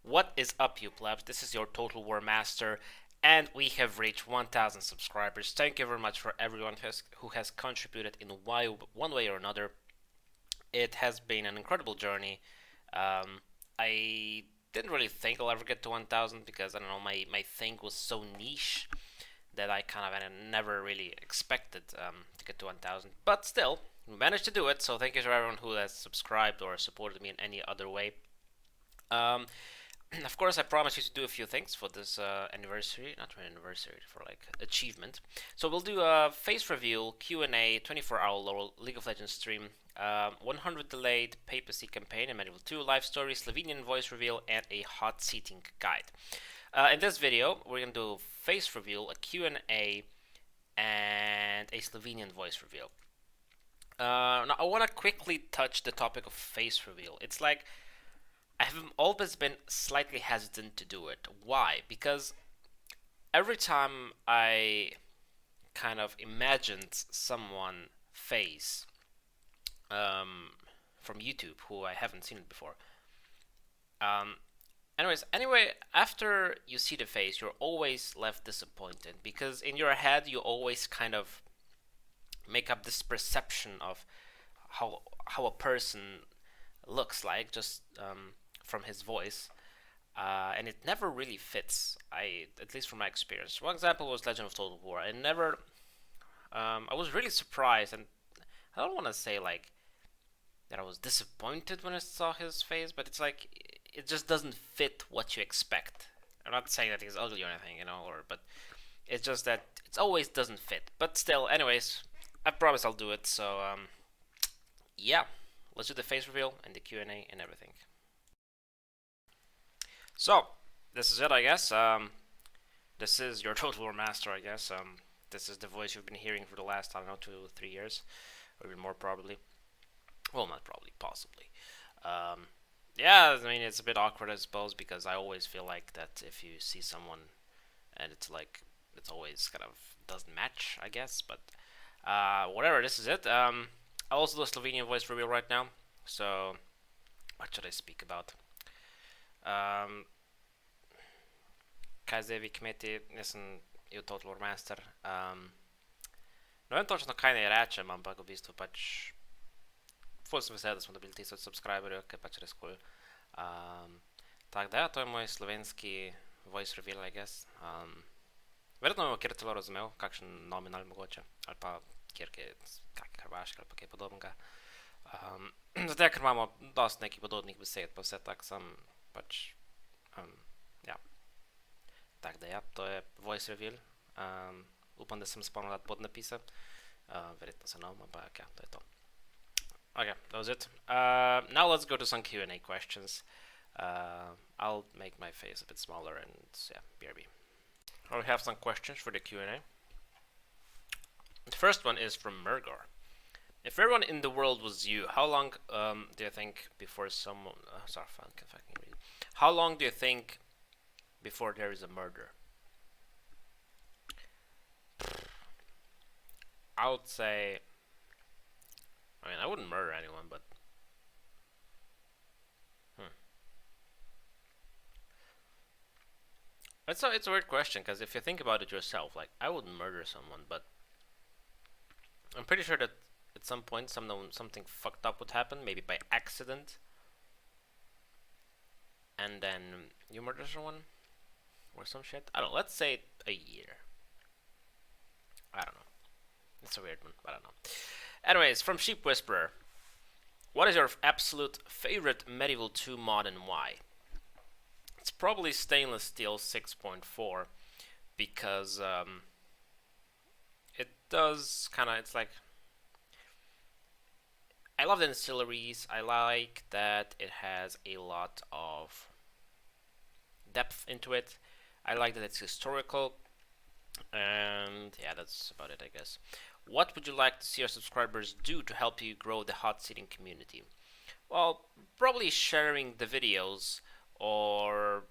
What is up, you plebs? This is your Total War Master, and we have reached 1,000 subscribers. Thank you very much for everyone who has contributed in one way or another. It has been an incredible journey. I didn't really think I'll ever get to 1,000 because I don't know, my thing was so niche that I kind of never really expected to get to 1,000. But still, we managed to do it. So thank you to everyone who has subscribed or supported me in any other way. Um, of course, I promised you to do a few things for this anniversary, not really anniversary, for like achievement. So we'll do a face reveal, Q&A, 24-hour League of Legends stream, 100 delayed papacy campaign in Medieval 2, live story, Slovenian voice reveal, and a hot seating guide. In this video, we're going to do face reveal, a Q&A, and a Slovenian voice reveal. Now, I want to quickly touch the topic of face reveal. It's like I have always been slightly hesitant to do it. Why? Because every time I kind of imagined someone face from YouTube who I haven't seen it before. Anyway, after you see the face, you're always left disappointed because in your head you always kind of make up this perception of how a person looks like just from his voice, and it never really fits. At least from my experience. One example was Legend of Total War. I was really surprised, and I don't want to say like that I was disappointed when I saw his face, but it's like it just doesn't fit what you expect. I'm not saying that he's ugly or anything, but it's just that it always doesn't fit. But still, anyways, I promise I'll do it. So yeah, let's do the face reveal and the Q&A and everything. So this is it, I guess. This is your Total War Master, I guess. This is the voice you've been hearing for the last, I don't know, 2-3 years, or even more probably. Well, not probably, possibly. Yeah, I mean, it's a bit awkward, I suppose, because I always feel like that if you see someone and it's like, it's always kind of doesn't match, I guess, but whatever, this is it. I'll also do a Slovenian voice reveal right now, so what should I speak about? Kaj zdaj vi kmeti, jaz sem YourTotalWarMaster. Ne vem točno kaj naj rečem, ampak v bistvu pač ful sem vesel, da smo dobili 1000 subscriberjev, ker je pač res cool. Tako da ja, to je moj slovenski voice reveal, I guess. Verjetno me bo kjer celo razumel, kakšen nominal mogoče, ali pa kjer kak hrvaški ali pa kaj podobnega. Zato, ker imamo dosti nekih podobnih besed, pa vse tak sam pač, ja. Tako da ja, to je voice reveal. Upam, da sem spomnil dati podnapise. Verjetno se nam, ampak ja, to je to. Okay, that was it. Now let's go to some Q&A questions. I'll make my face a bit smaller and yeah, BRB. I have some questions for the Q&A. The first one is from Mergor. If everyone in the world was you, how long do you think before someone... sorry, if I can read. How long do you think before there is a murder? I would say... I mean, I wouldn't murder anyone, but... It's a weird question, because if you think about it yourself, like, I wouldn't murder someone, but... I'm pretty sure that at some point something fucked up would happen, maybe by accident. And then you murder someone? Or some shit? I don't know, let's say a year. I don't know. It's a weird one, but I don't know. Anyways, from Sheep Whisperer. What is your absolute favorite Medieval 2 mod and why? It's probably Stainless Steel 6.4 because it does kind of, it's like, I love the ancillaries. I like that it has a lot of depth into it. I like that it's historical. And yeah, that's about it, I guess. What would you like to see our subscribers do to help you grow the hot seating community? Well, probably sharing the videos, or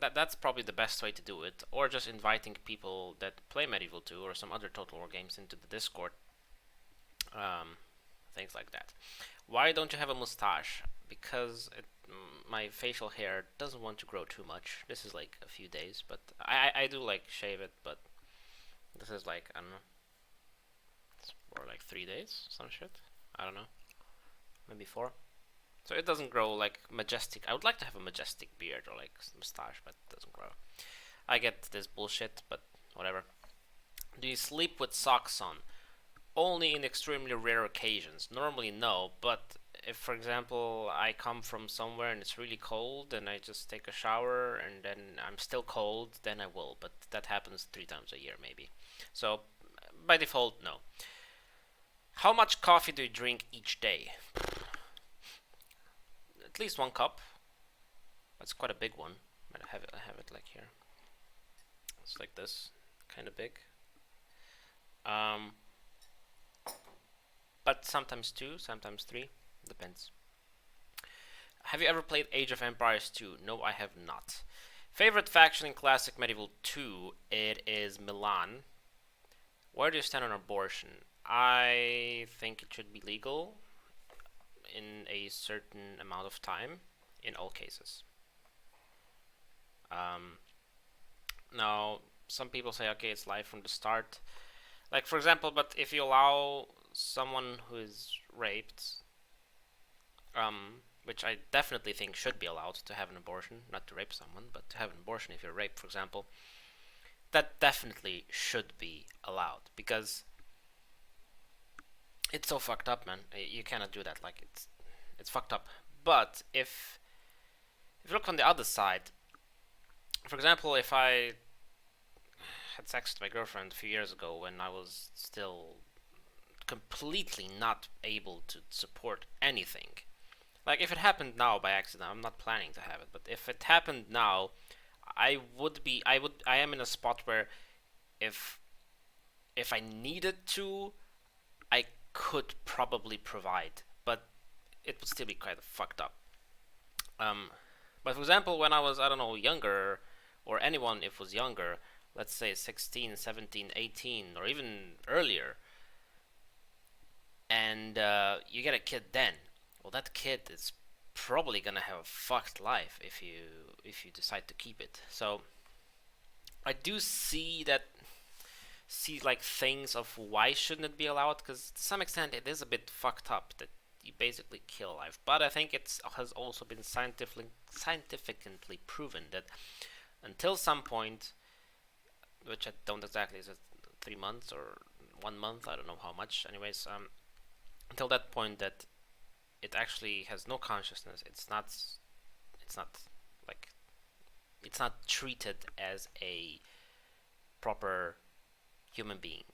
that's probably the best way to do it, or just inviting people that play Medieval 2 or some other Total War games into the Discord. Things like that. Why don't you have a mustache? because my facial hair doesn't want to grow too much. This is like a few days, but I do like shave it, but this is like, I don't know, it's for like 3 days, some shit. I don't know, maybe 4. So it doesn't grow like majestic. I would like to have a majestic beard or like mustache, but it doesn't grow. I get this bullshit, but whatever. Do you sleep with socks on? Only in extremely rare occasions. Normally no, but if for example I come from somewhere and it's really cold and I just take a shower and then I'm still cold, then I will, but that happens 3 times a year maybe. So by default, no. How much coffee do you drink each day? At least 1 cup. That's quite a big one. I have it like here. It's like this, kind of big. But sometimes 2, sometimes 3, depends. Have you ever played Age of Empires 2? No, I have not. Favorite faction in Classic Medieval 2? It is Milan. Where do you stand on abortion? I think it should be legal in a certain amount of time, in all cases. Now, some people say, okay, it's live from the start. Like, for example, but if you allow someone who is raped, which I definitely think should be allowed to have an abortion, not to rape someone, but to have an abortion if you're raped, for example, that definitely should be allowed, because it's so fucked up, man. You cannot do that. Like, it's fucked up. But if you look on the other side, for example, if I had sex with my girlfriend a few years ago when I was still completely not able to support anything, like if it happened now by accident, I'm not planning to have it, but if it happened now, I am in a spot where if I needed to, I could probably provide, but it would still be quite fucked up. But for example, when I was, I don't know, younger, or anyone if was younger, let's say 16, 17, 18, or even earlier, and you get a kid then, well, that kid is probably gonna have a fucked life if you decide to keep it. So I do see like things of why shouldn't it be allowed, because to some extent it is a bit fucked up that you basically kill life. But I think it has also been scientifically proven that until some point, which I don't exactly, is it 3 months or 1 month, I don't know how much, anyways, until that point that it actually has no consciousness, it's not like, it's not treated as a proper human being,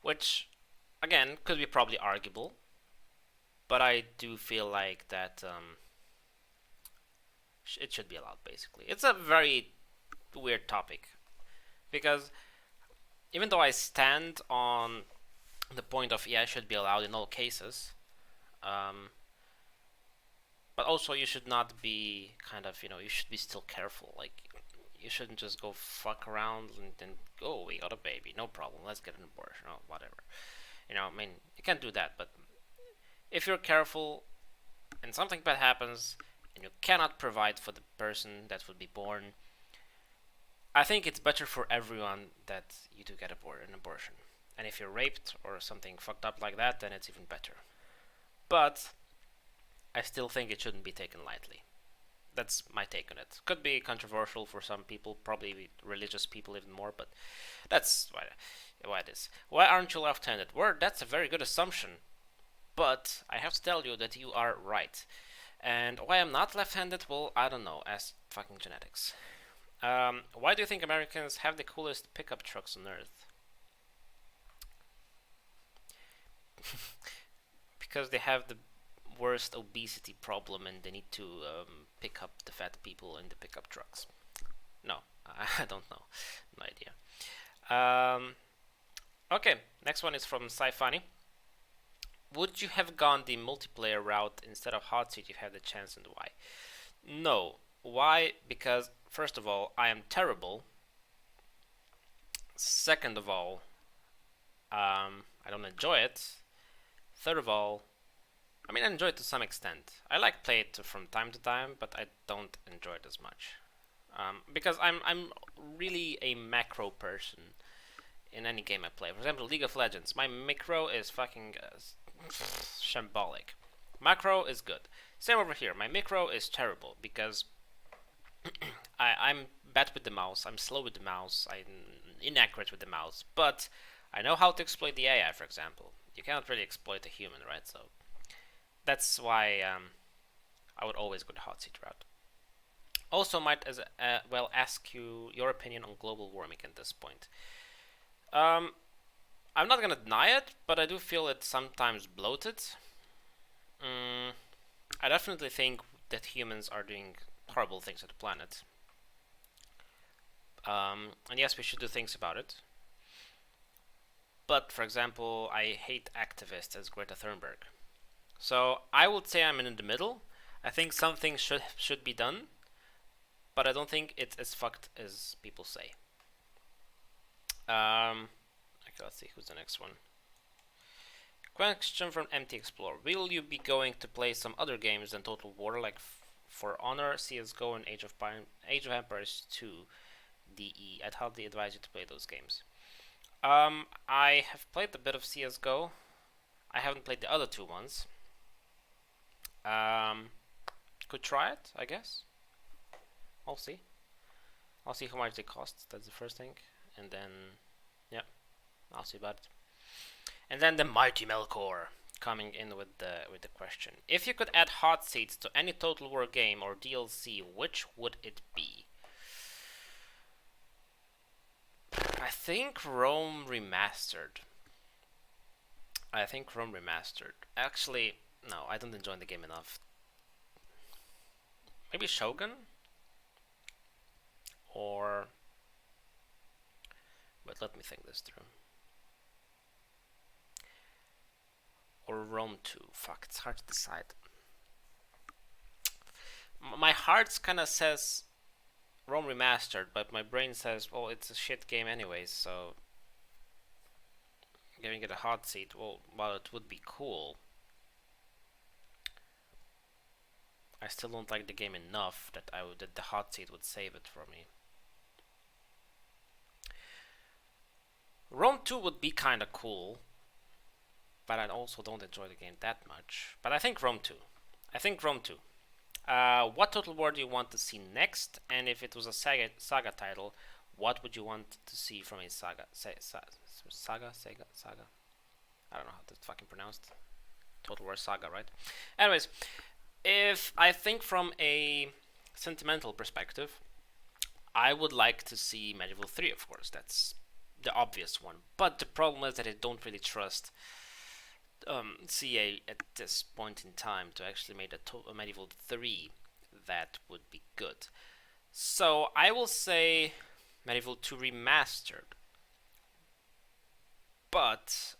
which again could be probably arguable, but I do feel like that it should be allowed. Basically, it's a very weird topic, because even though I stand on the point of, yeah, it should be allowed in all cases, but also you should not be kind of, you should be still careful. Like, you shouldn't just go fuck around and then, oh, we got a baby, no problem, let's get an abortion, or whatever. I mean, you can't do that, but if you're careful and something bad happens and you cannot provide for the person that would be born, I think it's better for everyone that you do get an abortion. And if you're raped or something fucked up like that, then it's even better. But I still think it shouldn't be taken lightly. That's my take on it. Could be controversial for some people, probably religious people even more, but that's why it is. Why aren't you left-handed? Well, that's a very good assumption, but I have to tell you that you are right. And why I'm not left-handed? Well, I don't know. Ask fucking genetics. Why do you think Americans have the coolest pickup trucks on earth? Because they have the worst obesity problem and they need to pick up the fat people in the pickup trucks. No, I don't know. No idea. Okay, next one is from Sci-Funny. Would you have gone the multiplayer route instead of Hotseat if you had the chance, and why? No. Why? Because, first of all, I am terrible. Second of all, I don't enjoy it. Third of all, I mean, I enjoy it to some extent. I like play it from time to time, but I don't enjoy it as much. Because I'm really a macro person in any game I play. For example, League of Legends. My micro is fucking shambolic. Macro is good. Same over here. My micro is terrible because I'm bad with the mouse. I'm slow with the mouse. I'm inaccurate with the mouse. But I know how to exploit the AI, for example. You cannot really exploit a human, right? So that's why I would always go the Hotseat route. Also, might as well ask you your opinion on global warming at this point. Um, I'm not gonna deny it, but I do feel it sometimes bloated. I definitely think that humans are doing horrible things to the planet. And yes, we should do things about it. But, for example, I hate activists as Greta Thunberg. So I would say I'm in the middle. I think something should be done, but I don't think it's as fucked as people say. Okay, let's see who's the next one. Question from MT Explorer: will you be going to play some other games than Total War, like For Honor, CS:GO, and Age of Empires 2 DE? I'd hardly advise you to play those games. I have played a bit of CS:GO. I haven't played the other two ones. Could try it, I guess. I'll see. I'll see how much they cost. That's the first thing, and then yeah, I'll see about it. And then the mighty Melkor coming in with the question: if you could add Hotseats to any Total War game or DLC, which would it be? I think Rome Remastered. Actually, no, I don't enjoy the game enough. Maybe Shogun? Or... but let me think this through. Or Rome 2. Fuck, it's hard to decide. My heart kinda says Rome Remastered, but my brain says, well, it's a shit game anyways, so... giving it a Hotseat, well, while it would be cool, I still don't like the game enough that that the Hotseat would save it for me. Rome 2 would be kinda cool, but I also don't enjoy the game that much. But I think Rome 2. What Total War do you want to see next? And if it was a saga title, what would you want to see from a saga? Saga? I don't know how that's fucking pronounced. Total War Saga, right? Anyways, if I think from a sentimental perspective, I would like to see Medieval 3, of course. That's the obvious one. But the problem is that I don't really trust CA at this point in time to actually make a Medieval 3 that would be good. So I will say Medieval 2 Remastered. But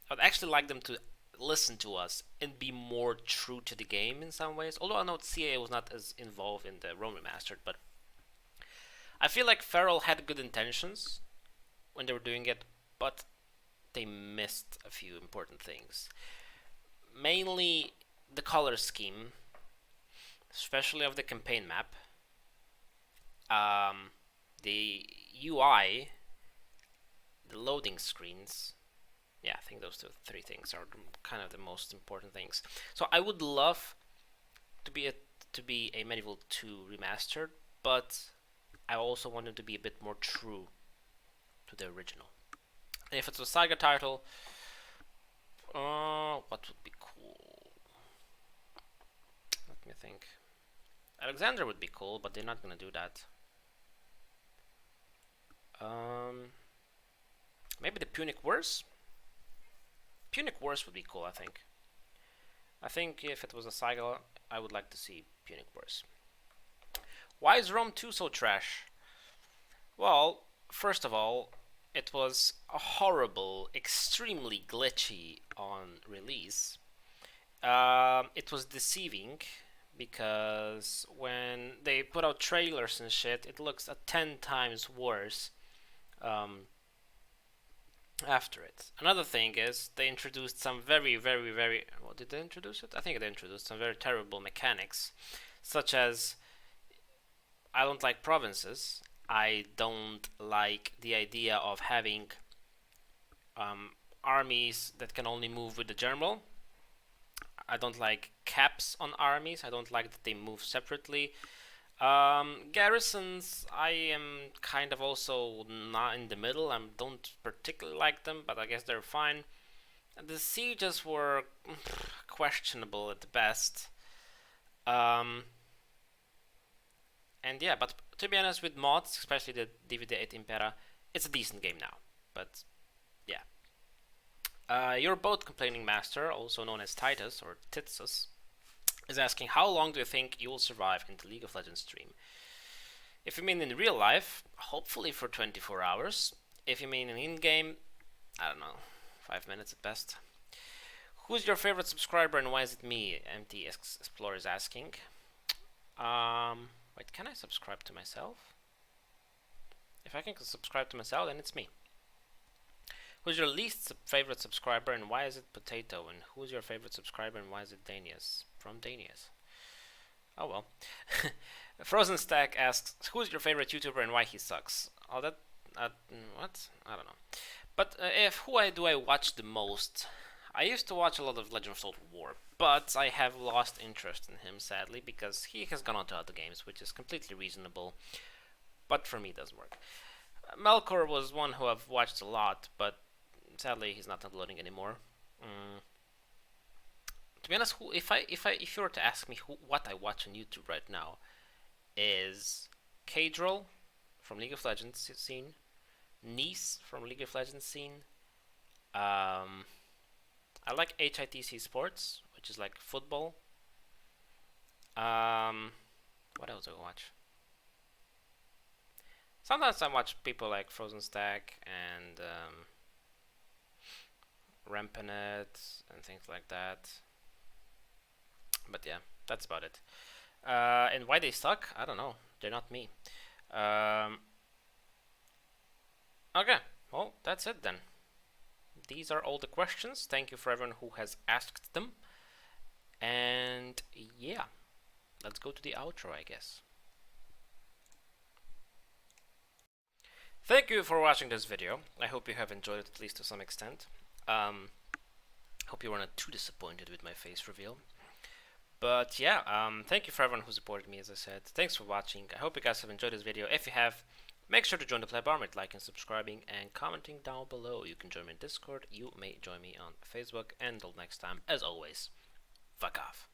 I'd actually like them to listen to us and be more true to the game in some ways. Although I know CA was not as involved in the Rome Remastered, but I feel like Feral had good intentions when they were doing it, but they missed a few important things. Mainly the color scheme, especially of the campaign map. The UI, the loading screens. Yeah, I think those three things are kind of the most important things. So I would love to be a Medieval 2 Remastered, but I also want it to be a bit more true to the original. And if it's a saga title, what would be cool? Let me think. Alexander would be cool, but they're not gonna do that. Maybe the Punic Wars? Punic Wars would be cool, I think. I think if it was a saga, I would like to see Punic Wars. Why is Rome 2 so trash? Well, first of all, it was a horrible, extremely glitchy on release. It was deceiving because when they put out trailers and shit, it looks 10 times worse after it. Another thing is they introduced some very, what did they introduce it? I think they introduced some very terrible mechanics, such as I don't like provinces. I don't like the idea of having armies that can only move with the general. I don't like caps on armies. I don't like that they move separately. Garrisons, I am kind of also not in the middle. I don't particularly like them, but I guess they're fine. The sieges were questionable at best. Um, and yeah, but to be honest, with mods, especially the DVD8 Impera, it's a decent game now. But yeah. Your boat complaining master, also known as Titus or Titsus, is asking how long do you think you will survive in the League of Legends stream? If you mean in real life, hopefully for 24 hours. If you mean in-game, I don't know, 5 minutes at best. Who's your favorite subscriber and why is it me? MT Explorer is asking. Wait, can I subscribe to myself? If I can subscribe to myself, then it's me. Who's your least favorite subscriber and why is it Potato? And who's your favorite subscriber and why is it Danius? From Danius. Oh well. Frozen Stack asks, who's your favorite YouTuber and why he sucks? Oh, that... what? I don't know. But do I watch the most? I used to watch a lot of Legend of Total War, but I have lost interest in him, sadly, because he has gone on to other games, which is completely reasonable. But for me, it doesn't work. Melkor was one who I've watched a lot, but sadly, he's not uploading anymore. To be honest, if you were to ask me what I watch on YouTube right now, is Kadril from League of Legends scene, Nice from League of Legends scene. I like HITC Sports, which is like football. What else do I watch? Sometimes I watch people like Frozen Stack and Rampanet and things like that. But yeah, that's about it. And why they suck? I don't know. They're not me. Okay, well, that's it then. These are all the questions. Thank you for everyone who has asked them. And yeah, let's go to the outro, I guess. Thank you for watching this video. I hope you have enjoyed it at least to some extent. Hope you were not too disappointed with my face reveal. But yeah, thank you for everyone who supported me, as I said. Thanks for watching. I hope you guys have enjoyed this video. If you have, make sure to join the Pleb Army, liking, subscribing, and commenting down below. You can join me in Discord. You may join me on Facebook. And until next time, as always, fuck off.